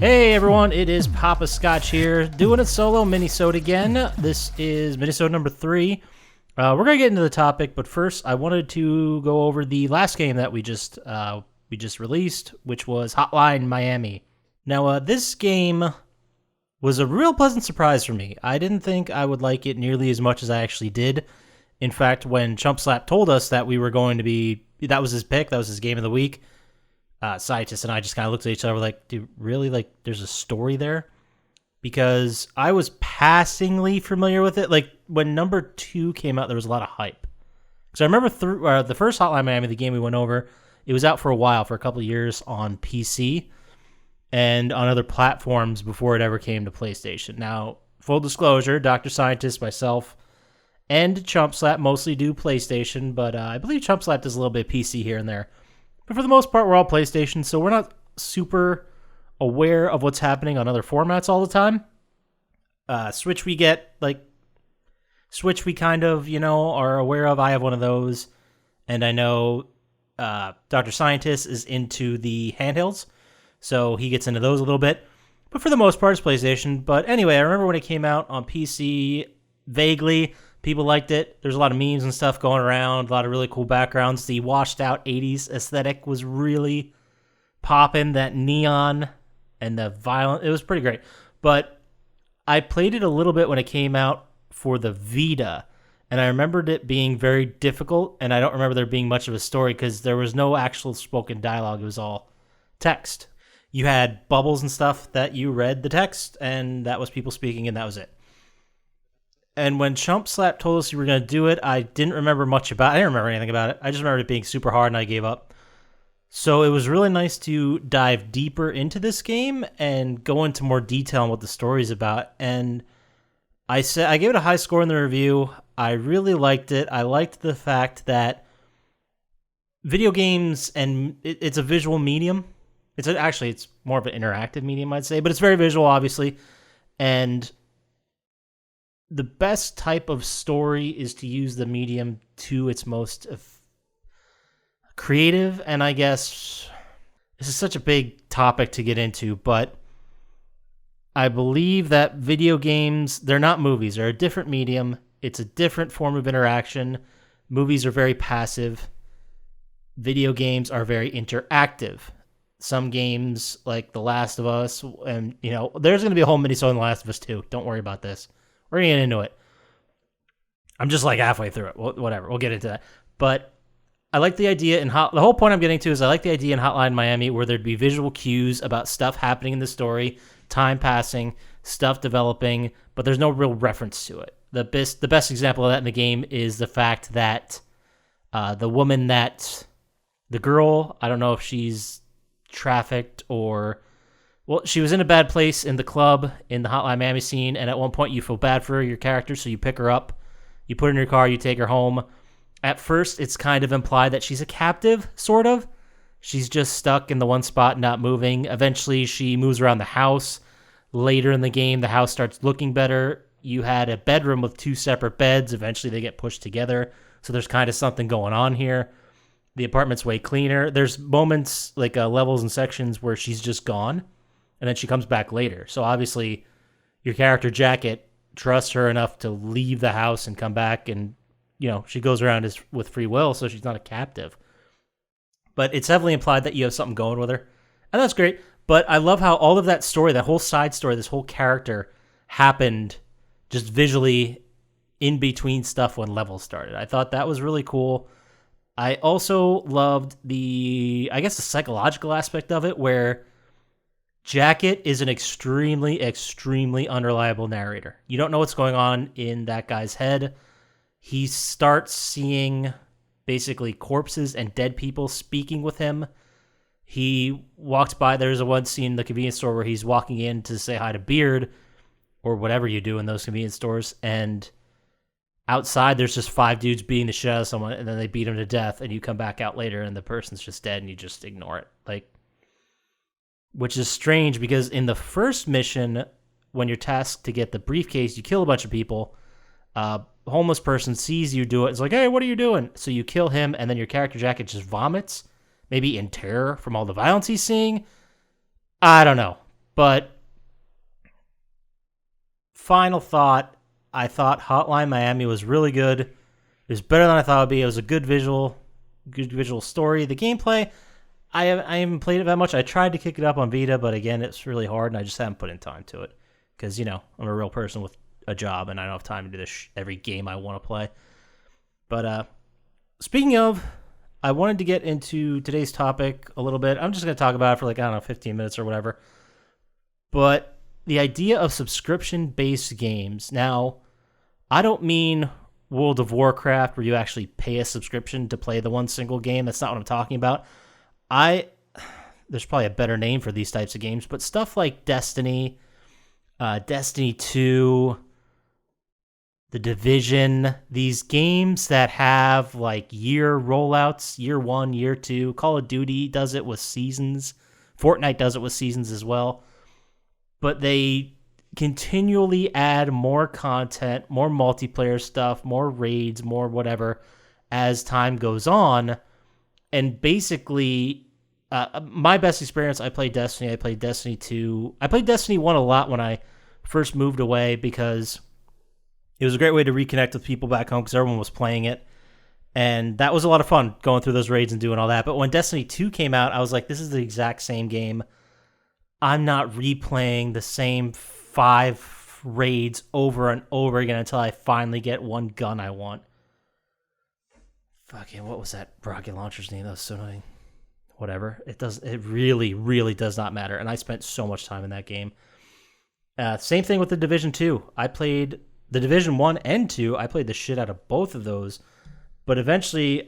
Hey everyone, it is Poppascotch here, doing a solo minisode again. This is minisode number 3. We're gonna get into the topic, but first I wanted to go over the last game that we just released, which was Hotline Miami. Now, this game was a real pleasant surprise for me. I didn't think I would like it nearly as much as I actually did. In fact, when Chump Slap told us that we were going to be, that was his pick, that was his game of the week, Scientist and I just kind of looked at each other like, dude, really? Like, there's a story there? Because I was passingly familiar with it. Like, when number 2 came out, there was a lot of hype. Because I remember the first Hotline Miami, the game we went over, it was out for a while, for a couple of years on PC and on other platforms before it ever came to PlayStation. Now, full disclosure, Dr. Scientist, myself, and Chump Slap mostly do PlayStation, but I believe Chump Slap does a little bit of PC here and there. But for the most part, we're all PlayStation, so we're not super aware of what's happening on other formats all the time. Switch we kind of, are aware of. I have one of those, and I know Dr. Scientist is into the handhelds, so he gets into those a little bit. But for the most part, it's PlayStation. But anyway, I remember when it came out on PC, vaguely, people liked it. There's a lot of memes and stuff going around, a lot of really cool backgrounds. The washed-out 80s aesthetic was really popping, that neon and the violent. It was pretty great. But I played it a little bit when it came out for the Vita, and I remembered it being very difficult, and I don't remember there being much of a story because there was no actual spoken dialogue. It was all text. You had bubbles and stuff that you read the text, and that was people speaking, and that was it. And when Chump Slap told us we were going to do it, I didn't remember much about it. I didn't remember anything about it. I just remembered it being super hard, and I gave up. So it was really nice to dive deeper into this game and go into more detail on what the story's about. And I gave it a high score in the review. I really liked it. I liked the fact that video games, and it's a visual medium. It's more of an interactive medium, I'd say, but it's very visual, obviously. And the best type of story is to use the medium to its most creative, and I guess this is such a big topic to get into, but I believe that video games, they're not movies. They're a different medium. It's a different form of interaction. Movies are very passive. Video games are very interactive. Some games, like The Last of Us, and, there's going to be a whole mini-sode on The Last of Us 2. Don't worry about this. We're going to get into it. I'm just like halfway through it. Whatever. We'll get into that. But I like the idea the whole point I'm getting to is I like the idea in Hotline Miami where there'd be visual cues about stuff happening in the story, time passing, stuff developing, but there's no real reference to it. The best example of that in the game is the fact that the girl, I don't know if she's trafficked or... Well, she was in a bad place in the club in the Hotline Miami scene, and at one point you feel bad for your character, so you pick her up, you put her in your car, you take her home. At first, it's kind of implied that she's a captive, sort of. She's just stuck in the one spot, not moving. Eventually, she moves around the house. Later in the game, the house starts looking better. You had a bedroom with 2 separate beds. Eventually, they get pushed together, so there's kind of something going on here. The apartment's way cleaner. There's moments, like levels and sections, where she's just gone. And then she comes back later. So obviously, your character, Jacket, trusts her enough to leave the house and come back. And, she goes around with free will, so she's not a captive. But it's heavily implied that you have something going with her. And that's great. But I love how all of that story, that whole side story, this whole character happened just visually in between stuff when levels started. I thought that was really cool. I also loved the psychological aspect of it, where Jacket is an extremely, extremely unreliable narrator. You don't know what's going on in that guy's head. He starts seeing basically corpses and dead people speaking with him. He walked by, there's one scene in the convenience store where he's walking in to say hi to Beard, or whatever you do in those convenience stores, and outside there's just 5 dudes beating the shit out of someone, and then they beat him to death, and you come back out later and the person's just dead and you just ignore it. Which is strange because in the first mission, when you're tasked to get the briefcase, you kill a bunch of people. A homeless person sees you do it. It's like, hey, what are you doing? So you kill him, and then your character Jacket just vomits, maybe in terror from all the violence he's seeing. I don't know. But final thought, I thought Hotline Miami was really good. It was better than I thought it would be. It was a good visual story. The gameplay, I haven't played it that much. I tried to kick it up on Vita, but again, it's really hard, and I just haven't put in time to it. Because, I'm a real person with a job, and I don't have time to do this every game I want to play. But speaking of, I wanted to get into today's topic a little bit. I'm just going to talk about it for 15 minutes or whatever. But the idea of subscription-based games. Now, I don't mean World of Warcraft where you actually pay a subscription to play the one single game. That's not what I'm talking about. There's probably a better name for these types of games, but stuff like Destiny, Destiny 2, The Division, these games that have year rollouts, year 1, year 2. Call of Duty does it with seasons. Fortnite does it with seasons as well. But they continually add more content, more multiplayer stuff, more raids, more whatever as time goes on. And basically, my best experience, I played Destiny. I played Destiny 2. I played Destiny 1 a lot when I first moved away because it was a great way to reconnect with people back home because everyone was playing it. And that was a lot of fun going through those raids and doing all that. But when Destiny 2 came out, I was like, this is the exact same game. I'm not replaying the same 5 raids over and over again until I finally get one gun I want. Fucking, what was that rocket launcher's name? That was so annoying. Whatever. It really, really does not matter. And I spent so much time in that game. Same thing with The Division 2. I played The Division 1 and 2. I played the shit out of both of those. But eventually,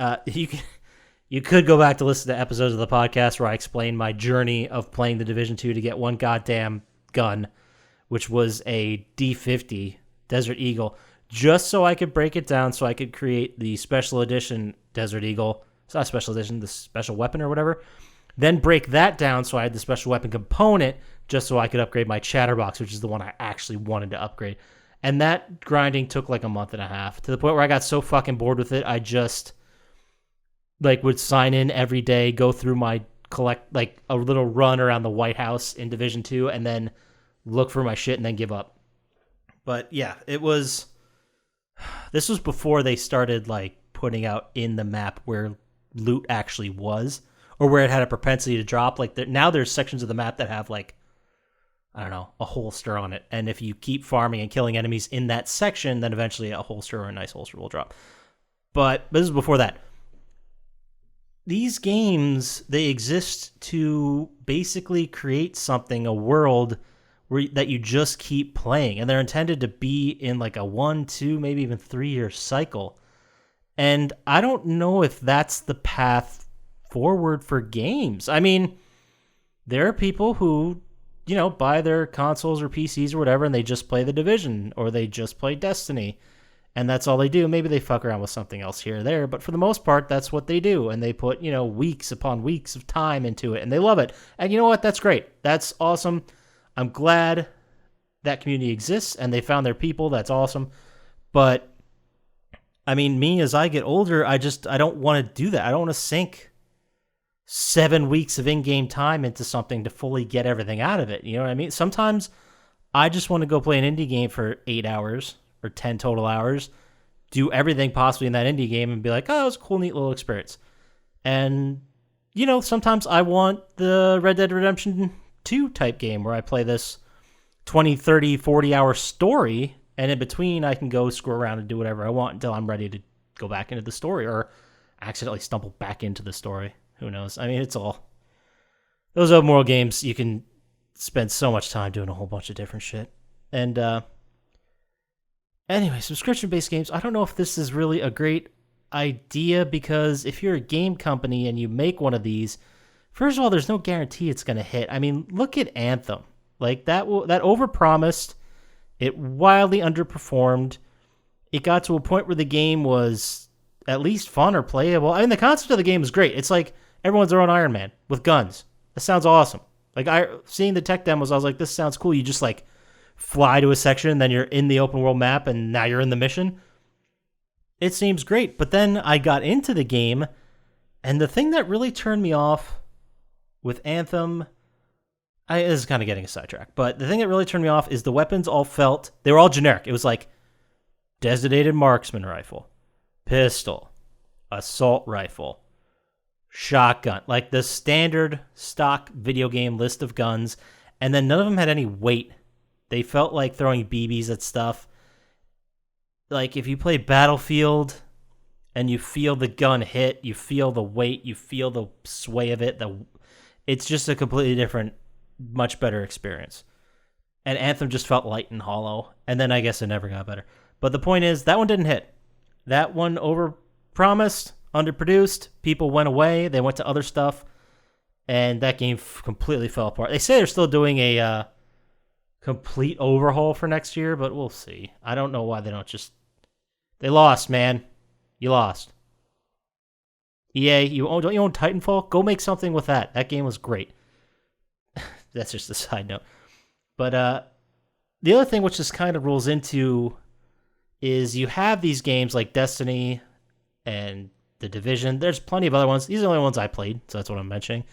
you could go back to listen to episodes of the podcast where I explain my journey of playing The Division 2 to get one goddamn gun, which was a D50 Desert Eagle, just so I could break it down so I could create the special edition Desert Eagle. It's not special edition, the special weapon or whatever. Then break that down so I had the special weapon component just so I could upgrade my Chatterbox, which is the one I actually wanted to upgrade. And that grinding took a month and a half to the point where I got so fucking bored with it, I just would sign in every day, go through my a little run around the White House in Division 2, and then look for my shit and then give up. But yeah, this was before they started putting out in the map where loot actually was, or where it had a propensity to drop. Now there's sections of the map that have I don't know, a holster on it. And if you keep farming and killing enemies in that section, then eventually a holster or a nice holster will drop. But this is before that. These games, they exist to basically create something, a world that you just keep playing. And they're intended to be in a 1, 2, maybe even 3-year cycle. And I don't know if that's the path forward for games. I mean, there are people who, buy their consoles or PCs or whatever, and they just play The Division, or they just play Destiny. And that's all they do. Maybe they fuck around with something else here or there, but for the most part, that's what they do. And they put, weeks upon weeks of time into it, and they love it. And you know what? That's great. That's awesome. I'm glad that community exists, and they found their people. That's awesome. But, I mean, me, as I get older, I don't want to do that. I don't want to sink 7 weeks of in-game time into something to fully get everything out of it. You know what I mean? Sometimes I just want to go play an indie game for 8 hours or 10 total hours, do everything possibly in that indie game and be like, oh, it was a cool, neat little experience. And, sometimes I want the Red Dead Redemption 2 type game where I play this 20, 30, 40-hour story, and in between I can go screw around and do whatever I want until I'm ready to go back into the story or accidentally stumble back into the story. Who knows? I mean, those open world games, you can spend so much time doing a whole bunch of different shit. And, anyway, subscription-based games, I don't know if this is really a great idea because if you're a game company and you make one of these, first of all, there's no guarantee it's going to hit. I mean, look at Anthem. That overpromised, it wildly underperformed. It got to a point where the game was at least fun or playable. I mean, the concept of the game is great. It's like everyone's their own Iron Man with guns. That sounds awesome. Seeing the tech demos, I was like, this sounds cool. You just fly to a section, and then you're in the open world map, and now you're in the mission. It seems great. But then I got into the game, and the thing that really turned me off with Anthem This is kind of getting a sidetrack, but the thing that really turned me off is the weapons they were all generic. It was like designated marksman rifle, pistol, assault rifle, shotgun, like the standard stock video game list of guns, and then none of them had any weight. They felt like throwing BBs at stuff. Like if you play Battlefield and you feel the gun hit, you feel the weight, you feel the sway of it, it's just a completely different, much better experience. And Anthem just felt light and hollow, and then I guess it never got better. But the point is, that one didn't hit. That one overpromised, underproduced, people went away, they went to other stuff, and that game completely fell apart. They say they're still doing a complete overhaul for next year, but we'll see. I don't know why they don't just... They lost, man. You lost. EA, don't you own Titanfall? Go make something with that. That game was great. That's just a side note. But the other thing which this kind of rolls into is you have these games like Destiny and The Division. There's plenty of other ones. These are the only ones I played, so that's what I'm mentioning.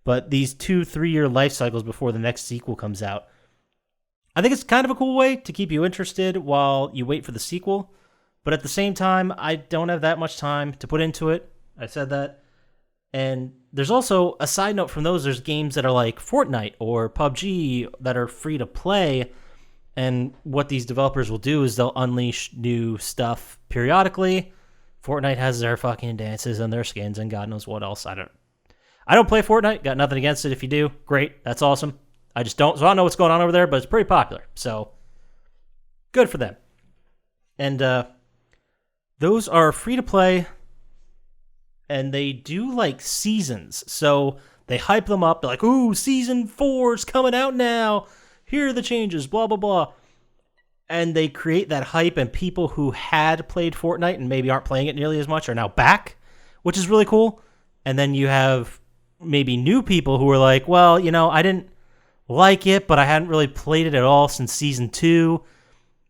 But these 2-3 year life cycles before the next sequel comes out, I think it's kind of a cool way to keep you interested while you wait for the sequel. But at the same time, I don't have that much time to put into it. I said that. And there's also a side note from those. There's games that are like Fortnite or PUBG that are free to play. And what these developers will do is they'll unleash new stuff periodically. Fortnite has their fucking dances and their skins and God knows what else. I don't play Fortnite. Got nothing against it. If you do, great. That's awesome. I just don't. So I don't know what's going on over there, but it's pretty popular. So good for them. And those are free to play. And they do like seasons. So they hype them up. They're like, ooh, season 4's coming out now. Here are the changes, blah, blah, blah. And they create that hype, and people who had played Fortnite and maybe aren't playing it nearly as much are now back, which is really cool. And then you have maybe new people who are like, well, I didn't like it, but I hadn't really played it at all since season 2.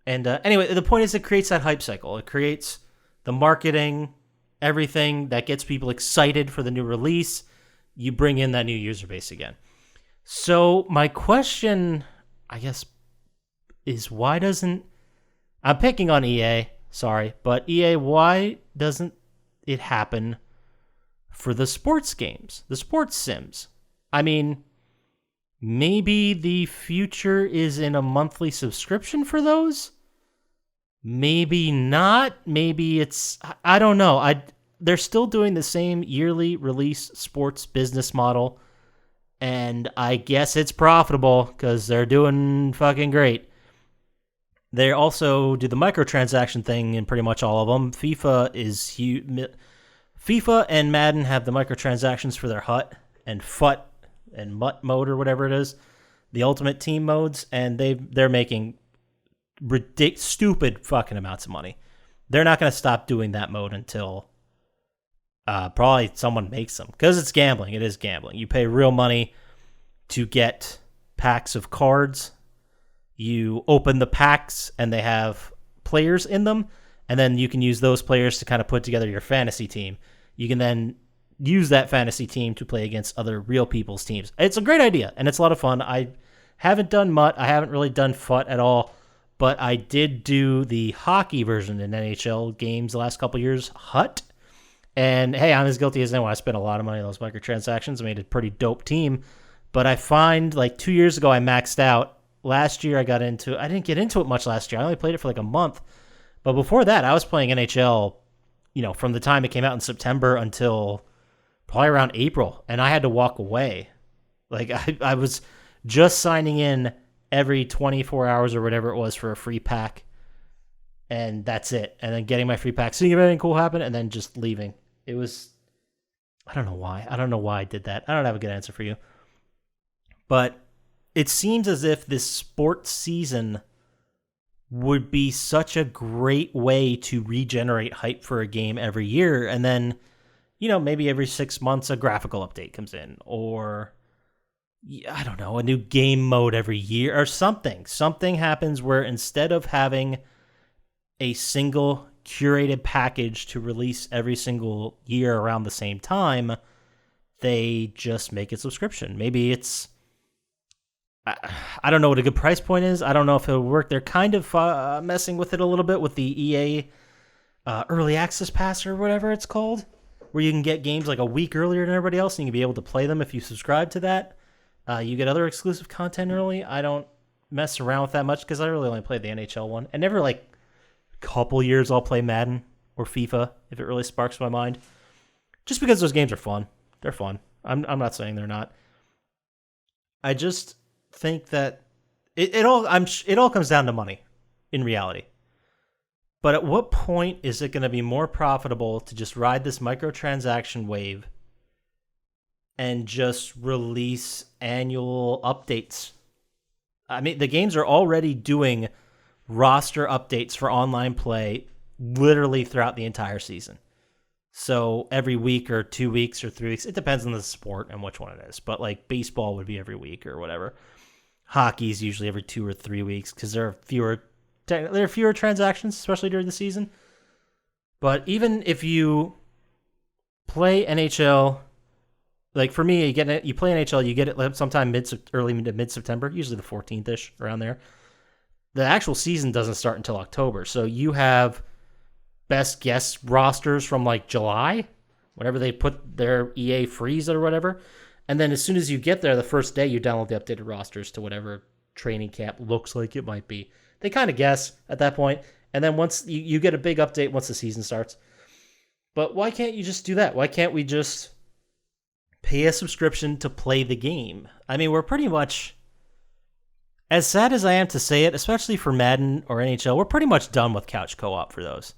And anyway, the point is it creates that hype cycle. It creates the marketing, everything that gets people excited for the new release. You bring in that new user base again. So my question, I guess, is why doesn't... I'm picking on EA, sorry, but EA, why doesn't it happen for the sports games, the sports sims? I mean, maybe the future is in a monthly subscription for those? Maybe not. Maybe it's... I don't know. They're still doing the same yearly release sports business model, and I guess it's profitable because they're doing fucking great. They also do the microtransaction thing in pretty much all of them. FIFA and Madden have the microtransactions for their HUT and FUT and MUT mode or whatever it is, the Ultimate Team modes, and they're making stupid fucking amounts of money. They're not going to stop doing that mode until probably someone makes them, because it's gambling. It is gambling. You pay real money to get packs of cards. You open the packs and they have players in them, and then you can use those players to kind of put together your fantasy team. You can then use that fantasy team to play against other real people's teams. It's a great idea, and it's a lot of fun. I haven't done MUT. I haven't really done FUT at all, but I did do the hockey version in NHL games the last couple years, HUT. And hey, I'm as guilty as anyone. I spent a lot of money on those microtransactions. I made a pretty dope team. But I find, like 2 years ago, I maxed out. Last year, I didn't get into it much last year. I only played it for like a month. But before that, I was playing NHL, from the time it came out in September until probably around April. And I had to walk away. Like, I was just signing in every 24 hours or whatever it was for a free pack. And that's it. And then getting my free pack, seeing if anything cool happened, and then just leaving. It was... I don't know why. I don't know why I did that. I don't have a good answer for you. But it seems as if this sports season would be such a great way to regenerate hype for a game every year. And then, maybe every 6 months a graphical update comes in. Or, I don't know, a new game mode every year or something. Something happens where instead of having a single curated package to release every single year around the same time, they just make it subscription. Maybe it's I don't know what a good price point is. I don't know if it'll work. They're kind of messing with it a little bit with the EA early access pass or whatever it's called, where you can get games like a week earlier than everybody else, and you can be able to play them if you subscribe to that. You get other exclusive content early. I don't mess around with that much because I really only play the NHL one. And every like couple years I'll play Madden or FIFA if it really sparks my mind. Just because those games are fun. They're fun. I'm not saying they're not. I just think that it all comes down to money in reality. But at what point is it going to be more profitable to just ride this microtransaction wave and just release annual updates? I mean, the games are already doing roster updates for online play literally throughout the entire season. So every week or 2 weeks or 3 weeks, it depends on the sport and which one it is. But like baseball would be every week or whatever. Hockey's usually every 2 or 3 weeks because there are fewer transactions, especially during the season. But even if you play NHL, like for me, you play NHL, you get it sometime early to mid-September, usually the 14th-ish, around there. The actual season doesn't start until October. So you have best guess rosters from like July, whenever they put their EA freeze or whatever. And then as soon as you get there, the first day, you download the updated rosters to whatever training camp looks like it might be. They kind of guess at that point. And then once you get a big update once the season starts. But why can't you just do that? Why can't we just pay a subscription to play the game? I mean, we're pretty much, as sad as I am to say it, especially for Madden or NHL, we're pretty much done with couch co-op for those.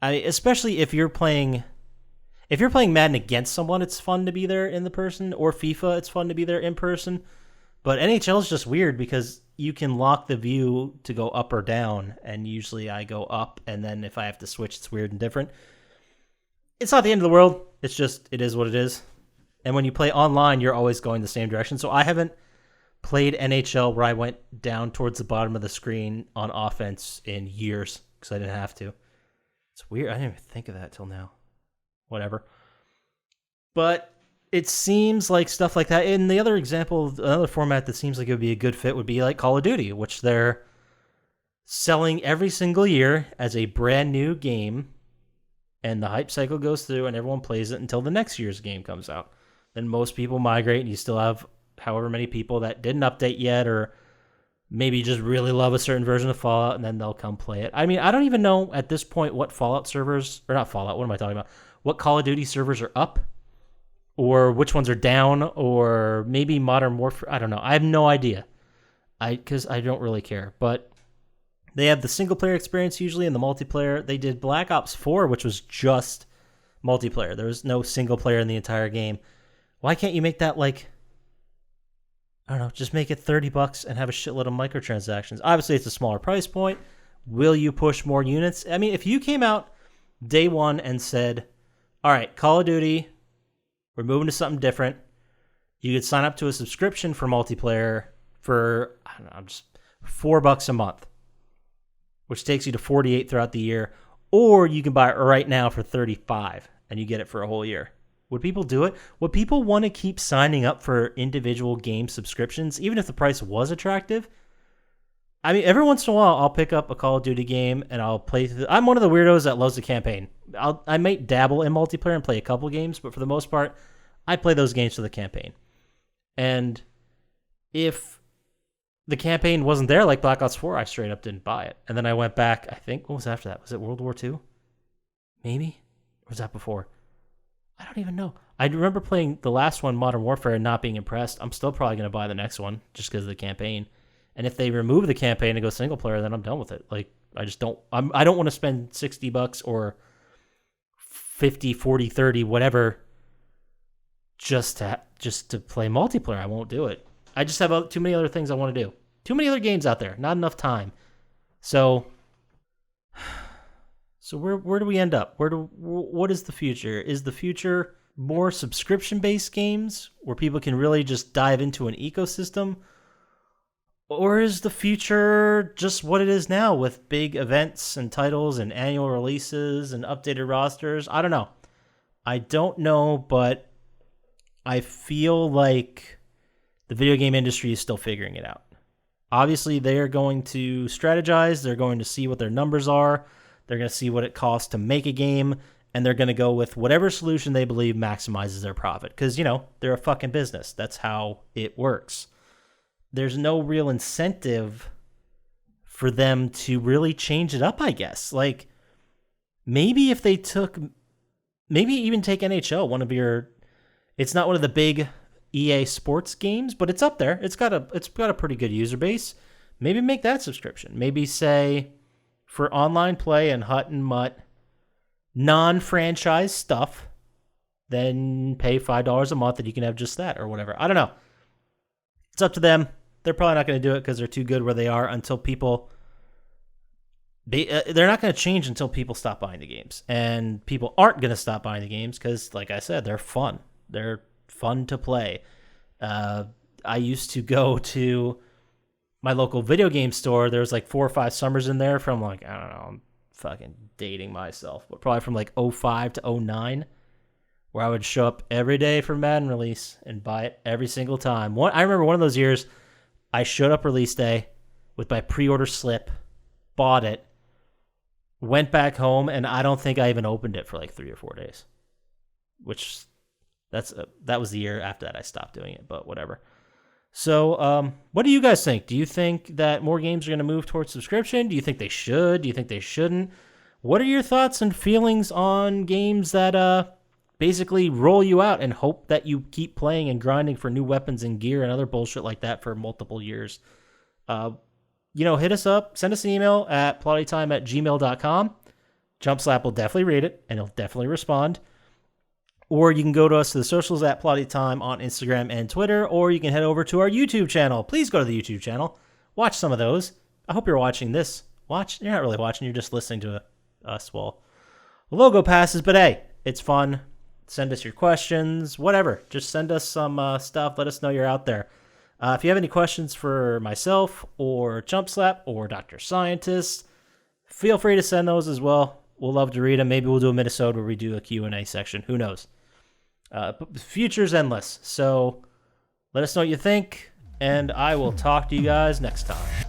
I mean, especially if you're playing Madden against someone, it's fun to be there in the person, or FIFA, it's fun to be there in person. But NHL is just weird because you can lock the view to go up or down, and usually I go up, and then if I have to switch, it's weird and different. It's not the end of the world. It's just, it is what it is. And when you play online, you're always going the same direction. So I haven't played NHL where I went down towards the bottom of the screen on offense in years because I didn't have to. It's weird. I didn't even think of that till now. Whatever. But it seems like stuff like that. And the other example, another format that seems like it would be a good fit would be like Call of Duty, which they're selling every single year as a brand new game. And the hype cycle goes through and everyone plays it until the next year's game comes out. Then most people migrate and you still have however many people that didn't update yet or maybe just really love a certain version of Fallout and then they'll come play it. I mean, I don't even know at this point what Fallout servers, or not Fallout, what am I talking about? What Call of Duty servers are up or which ones are down or maybe Modern Warfare. I don't know. I have no idea because I don't really care. But they have the single player experience usually and the multiplayer. They did Black Ops 4, which was just multiplayer. There was no single player in the entire game. Why can't you make that like, I don't know, just make it $30 and have a shitload of microtransactions? Obviously, it's a smaller price point. Will you push more units? I mean, if you came out day one and said, all right, Call of Duty, we're moving to something different. You could sign up to a subscription for multiplayer for, I don't know, just $4 a month, which takes you to 48 throughout the year. Or you can buy it right now for 35 and you get it for a whole year. Would people do it? Would people want to keep signing up for individual game subscriptions, even if the price was attractive? I mean, every once in a while, I'll pick up a Call of Duty game and I'll play through. I'm one of the weirdos that loves the campaign. I might dabble in multiplayer and play a couple games, but for the most part, I play those games for the campaign. And if the campaign wasn't there, like Black Ops 4, I straight up didn't buy it. And then I went back, I think, what was after that? Was it World War II? Maybe? Or was that before? I don't even know. I remember playing the last one, Modern Warfare, and not being impressed. I'm still probably going to buy the next one just because of the campaign. And if they remove the campaign and go single player, then I'm done with it. Like, I just don't. I don't want to spend $60 or 50, 40, 30, whatever, just to play multiplayer. I won't do it. I just have too many other things I want to do. Too many other games out there. Not enough time. So where do we end up? What is the future? Is the future more subscription-based games where people can really just dive into an ecosystem? Or is the future just what it is now with big events and titles and annual releases and updated rosters? I don't know. I don't know, but I feel like The video game industry is still figuring it out. Obviously, they're going to strategize. They're going to see what their numbers are. They're going to see what it costs to make a game, and they're going to go with whatever solution they believe maximizes their profit. Because, they're a fucking business. That's how it works. There's no real incentive for them to really change it up, I guess. Like, maybe if they maybe even take NHL, it's not one of the big EA Sports games, but it's up there. It's got a pretty good user base. Maybe make that subscription. Maybe say for online play and Hut and Mutt, non-franchise stuff, then pay $5 a month and you can have just that or whatever. I don't know. It's up to them. They're probably not going to do it because they're too good where they are until people... They're not going to change until people stop buying the games. And people aren't going to stop buying the games because, like I said, they're fun. They're fun to play. I used to go to my local video game store. There was like 4 or 5 summers in there from like, I don't know, I'm fucking dating myself, but probably from like 05 to 09, where I would show up every day for Madden release and buy it every single time. I remember one of those years, I showed up release day with my pre-order slip, bought it, went back home, and I don't think I even opened it for like 3 or 4 days, which that was the year after that I stopped doing it, but whatever. So what do you guys think? Do you think that more games are going to move towards subscription? Do you think they should? Do you think they shouldn't? What are your thoughts and feelings on games that basically roll you out and hope that you keep playing and grinding for new weapons and gear and other bullshit like that for multiple years? Hit us up. Send us an email at plottytime@gmail.com. Jumpslap will definitely read it, and he'll definitely respond. Or you can go to us to the socials at Plotty Time on Instagram and Twitter, or you can head over to our YouTube channel. Please go to the YouTube channel. Watch some of those. I hope you're watching this. You're not really watching. You're just listening to us while the logo passes. But hey, it's fun. Send us your questions, whatever. Just send us some stuff. Let us know you're out there. If you have any questions for myself or Jumpslap or Dr. Scientist, feel free to send those as well. We'll love to read them. Maybe we'll do a Minisode where we do a Q&A section. Who knows? But the future's endless. So let us know what you think, and I will talk to you guys next time.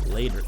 Later.